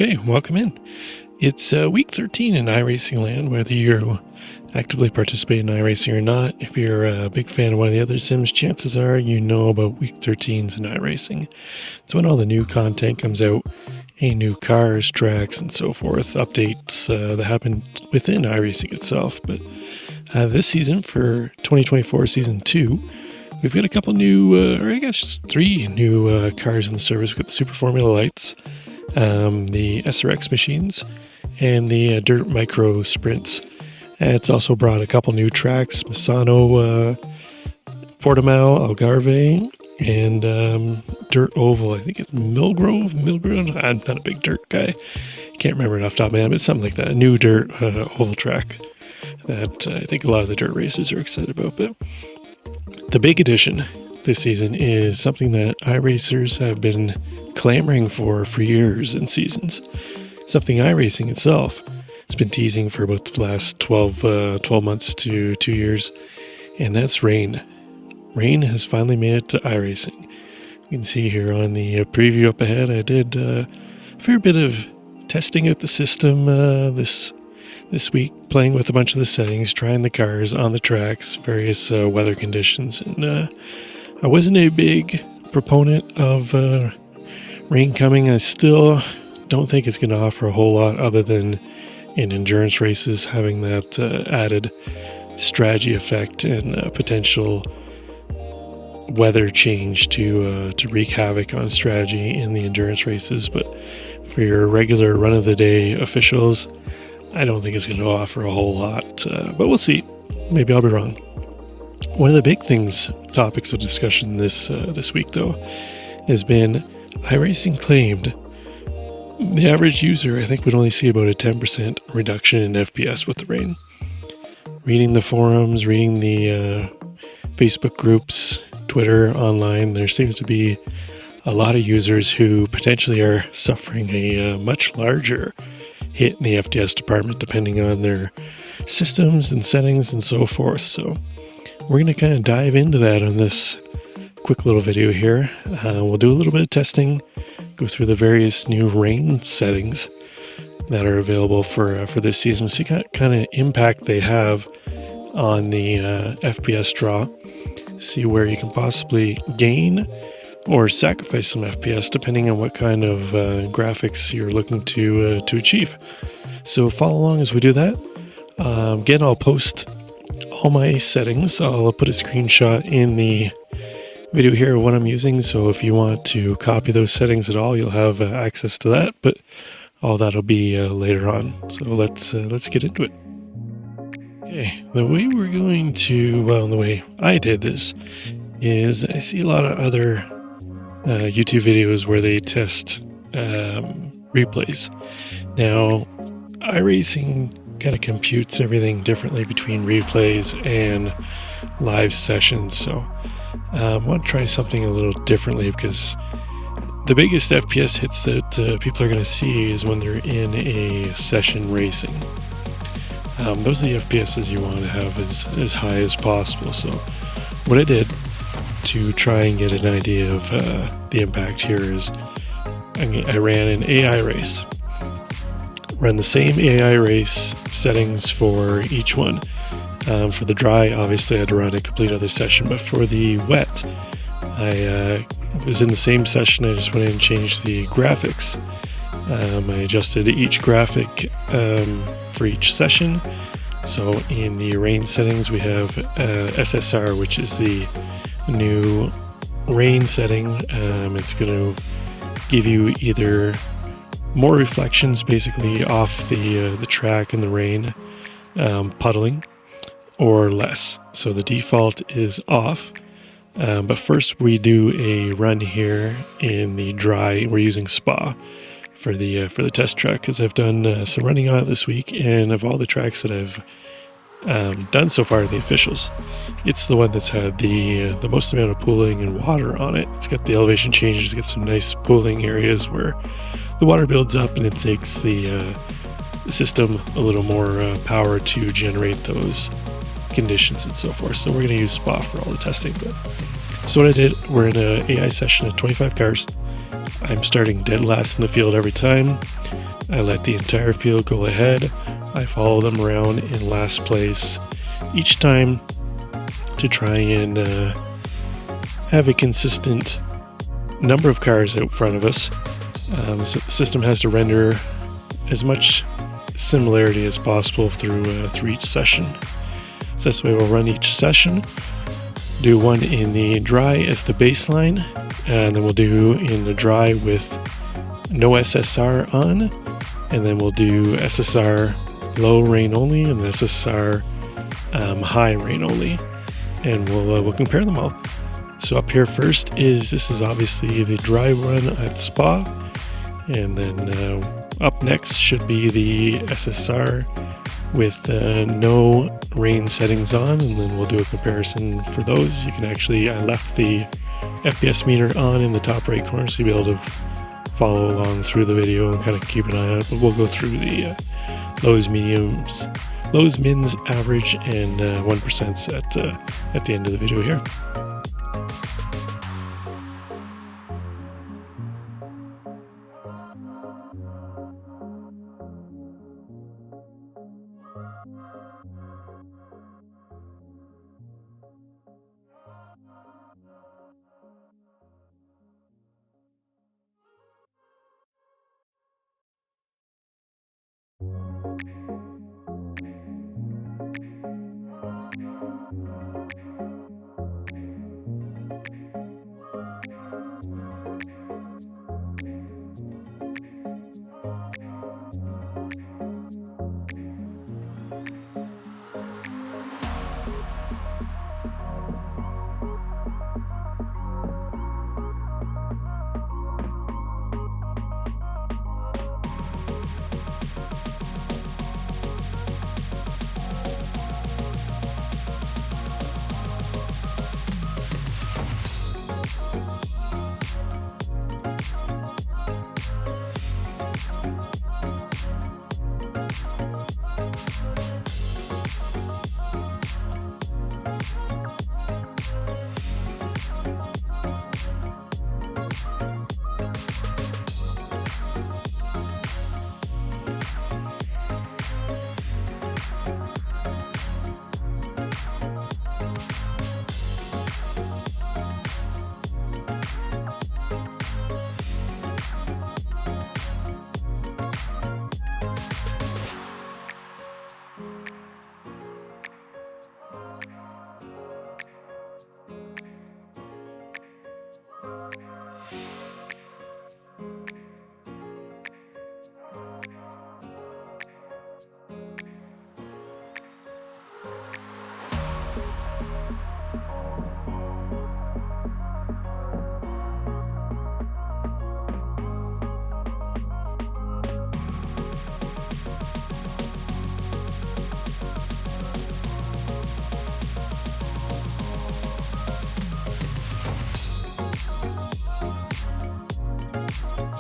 Okay, welcome in. It's week 13 in iRacing land, whether you're actively participating in iRacing or not. If you're a big fan of one of the other sims, chances are you know about week 13s in iRacing. It's when all the new content comes out, any new cars, tracks, and so forth, updates that happen within iRacing itself. But this season, for 2024 Season 2, we've got a couple new, or I guess 3 new cars in the service. We've got the Super Formula Lights, the SRX machines, and the Dirt Micro Sprints. And it's also brought a couple new tracks, Misano, Portimao, Algarve, and Dirt Oval. I think it's Millgrove. I'm not a big dirt guy. Can't remember it off the top of my head, but it's something like that. A new dirt oval track that I think a lot of the dirt racers are excited about. But the big addition this season is something that iRacers have been clamoring for years and seasons. Something iRacing itself has been teasing for about the last 12 months to 2 years, and that's rain. Rain has finally made it to iRacing. You can see here on the preview up ahead, I did a fair bit of testing out the system this week, playing with a bunch of the settings, trying the cars on the tracks, various weather conditions, and I wasn't a big proponent of rain coming. I still don't think it's going to offer a whole lot other than in endurance races having that added strategy effect and potential weather change to wreak havoc on strategy in the endurance races. But for your regular run-of-the-day officials, I don't think it's going to offer a whole lot, but we'll see. Maybe I'll be wrong. One of the big topics of discussion this week, though, has been iRacing claimed the average user, I think, would only see about a 10% reduction in FPS with the rain. Reading the forums, reading the Facebook groups, Twitter, online, there seems to be a lot of users who potentially are suffering a much larger hit in the FPS department depending on their systems and settings and so forth. So we're going to kind of dive into that on this quick little video here. We'll do a little bit of testing, go through the various new rain settings that are available for this season, see what kind of impact they have on the FPS draw, see where you can possibly gain or sacrifice some FPS depending on what kind of graphics you're looking to achieve. So follow along as we do that. Again, I'll post all my settings. I'll put a screenshot in the video here of what I'm using, so if you want to copy those settings at all, you'll have access to that, but all that'll be later on. So let's get into it. Okay, the way the way I did this is I see a lot of other YouTube videos where they test replays. Now, iRacing kind of computes everything differently between replays and live sessions, so I want to try something a little differently because the biggest FPS hits that people are going to see is when they're in a session racing. Those are the FPSs you want to have as high as possible. So what I did to try and get an idea of the impact here is I ran an AI race. Run the same AI race settings for each one. For the dry, obviously I had to run a complete other session, but for the wet, I was in the same session. I just went in and changed the graphics. I adjusted each graphic for each session. So in the rain settings, we have SSR, which is the new rain setting. It's going to give you either more reflections basically off the track in the rain, puddling, or less. So the default is off. But first we do a run here in the dry. We're using Spa for the test track because I've done some running on it this week, and of all the tracks that I've done so far, the officials, it's the one that's had the most amount of pooling and water on it. It's got the elevation changes, it's got some nice pooling areas where the water builds up and it takes the system a little more power to generate those conditions and so forth. So we're going to use Spa for all the testing. So what I did, we're in an AI session of 25 cars. I'm starting dead last in the field every time. I let the entire field go ahead. I follow them around in last place each time to try and have a consistent number of cars out front of us. So the system has to render as much similarity as possible through each session. So this way we'll run each session, do one in the dry as the baseline, and then we'll do in the dry with no SSR on, and then we'll do SSR low rain only and SSR high rain only, and we'll compare them all. So up here first this is obviously the dry run at Spa, and then up next should be the SSR with no rain settings on, and then we'll do a comparison for those. You can actually, I left the FPS meter on in the top right corner so you'll be able to follow along through the video and kind of keep an eye on it, but we'll go through the lows, mediums, lows, mins, average, and 1% at the end of the video here.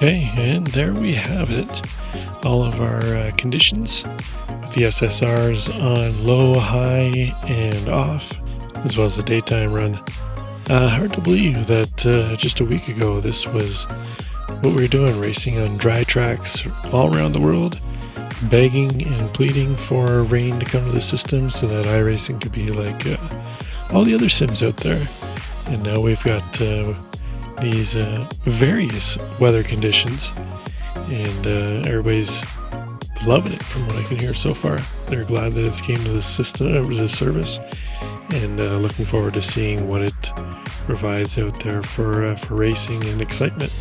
Okay, and there we have it. All of our conditions with the SSRs on low, high, and off, as well as the daytime run. Hard to believe that just a week ago this was what we were doing, racing on dry tracks all around the world, begging and pleading for rain to come to the system so that iRacing could be like all the other sims out there. And now we've got these various weather conditions, and everybody's loving it from what I can hear so far. They're glad that it's came to the system, to the service, and looking forward to seeing what it provides out there for racing and excitement.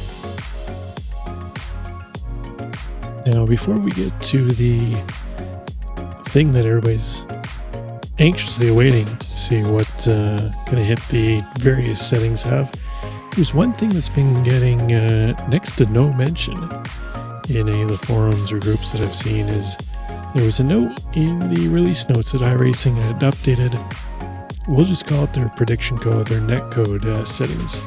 Now, before we get to the thing that everybody's anxiously awaiting to see what kind of hit the various settings have, there's one thing that's been getting next to no mention in any of the forums or groups that I've seen. Is there was a note in the release notes that iRacing had updated, we'll just call it their prediction code, their netcode settings.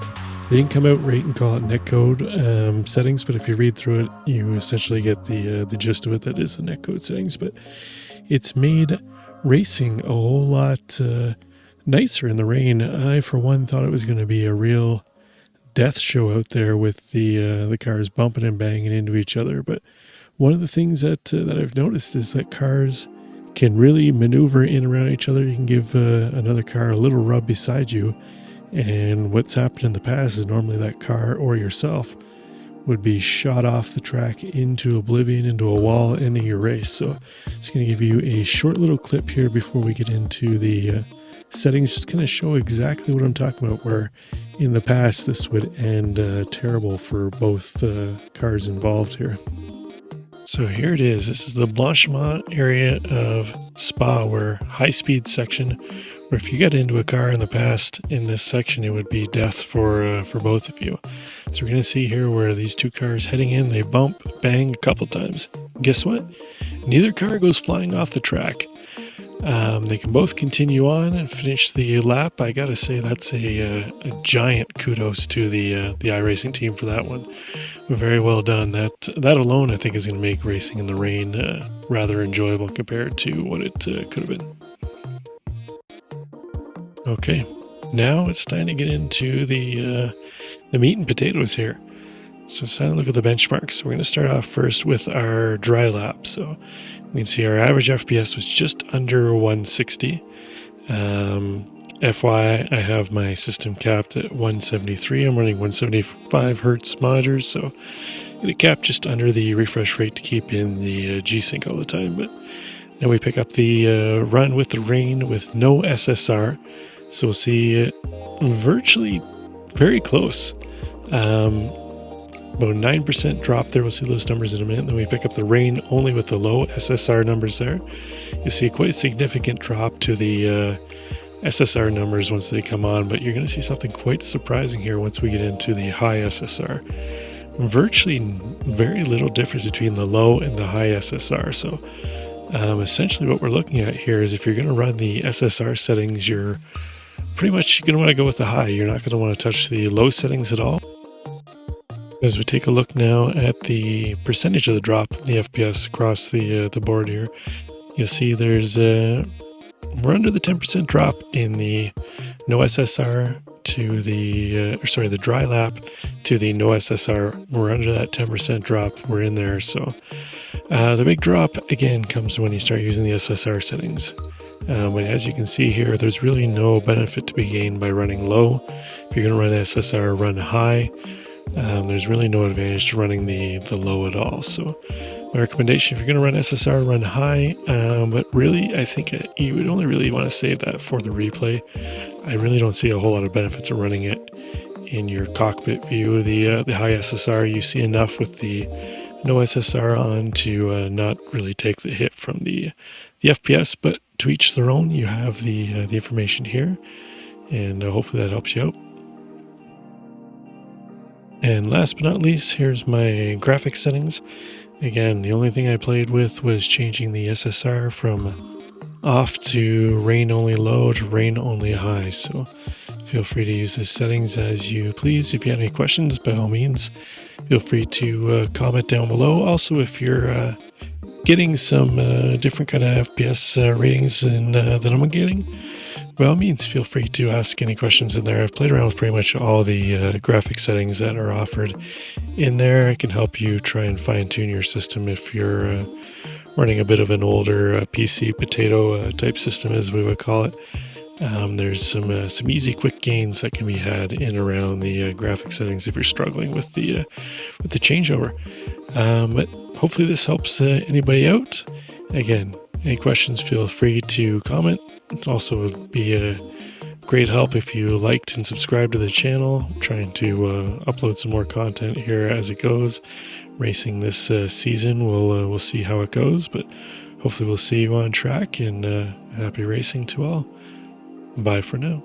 They didn't come out right and call it netcode settings, but if you read through it, you essentially get the gist of it. That is the netcode settings, but it's made racing a whole lot nicer in the rain. I, for one, thought it was going to be a real death show out there with the cars bumping and banging into each other, but one of the things that I've noticed is that cars can really maneuver in around each other. You can give another car a little rub beside you, and what's happened in the past is normally that car or yourself would be shot off the track into oblivion, into a wall, ending your race. So it's going to give you a short little clip here before we get into the settings, just kind of show exactly what I'm talking about, where in the past this would end terrible for both cars involved here. So here it is. This is the Blanchiment area of Spa, where high-speed section, where if you get into a car in the past in this section, it would be death for both of you. So we're going to see here where these two cars heading in, they bump, bang a couple times. Guess what? Neither car goes flying off the track. They can both continue on and finish the lap. I gotta say that's a giant kudos to the iRacing team for that one. Very well done. That alone I think is going to make racing in the rain rather enjoyable compared to what it could have been. Okay, now it's time to get into the meat and potatoes here. So it's time to look at the benchmarks. So we're going to start off first with our dry lap. So we can see our average FPS was just under 160. FYI, I have my system capped at 173. I'm running 175 hertz monitors, so it capped just under the refresh rate to keep in the G-Sync all the time. But then we pick up the run with the rain with no SSR. So we'll see it virtually very close. About 9% drop there. We'll see those numbers in a minute. Then we pick up the rain only with the low SSR numbers there. You see quite a significant drop to the SSR numbers once they come on, but you're going to see something quite surprising here once we get into the high SSR. Virtually very little difference between the low and the high SSR. So essentially what we're looking at here is if you're going to run the SSR settings, you're pretty much going to want to go with the high. You're not going to want to touch the low settings at all. As we take a look now at the percentage of the drop in the FPS across the board here, you'll see there's we're under the 10% drop in the no SSR to the the dry lap to the no SSR. We're under that 10% drop. We're in there. So the big drop again comes when you start using the SSR settings. But as you can see here, there's really no benefit to be gained by running low. If you're going to run SSR, run high. There's really no advantage to running the low at all. So my recommendation, if you're going to run SSR, run high. But really, I think you would only really want to save that for the replay. I really don't see a whole lot of benefits of running it in your cockpit view. The high SSR, you see enough with the no SSR on to not really take the hit from the FPS. But to each their own. You have the information here, and hopefully that helps you out. And last but not least, here's my graphics settings. Again, the only thing I played with was changing the SSR from off to rain only low to rain only high. So feel free to use the settings as you please. If you have any questions, by all means, feel free to comment down below. Also, if you're getting some different kind of FPS ratings than I'm getting, by all means, feel free to ask any questions in there. I've played around with pretty much all the graphic settings that are offered in there. I can help you try and fine-tune your system if you're running a bit of an older PC potato type system, as we would call it. There's some easy, quick gains that can be had in around the graphic settings if you're struggling with the changeover. But hopefully this helps anybody out. Again, any questions, feel free to comment. It also would be a great help if you liked and subscribed to the channel. I'm trying to upload some more content here as it goes. Racing this season, we'll see how it goes, but hopefully we'll see you on track, and happy racing to all. Bye for now.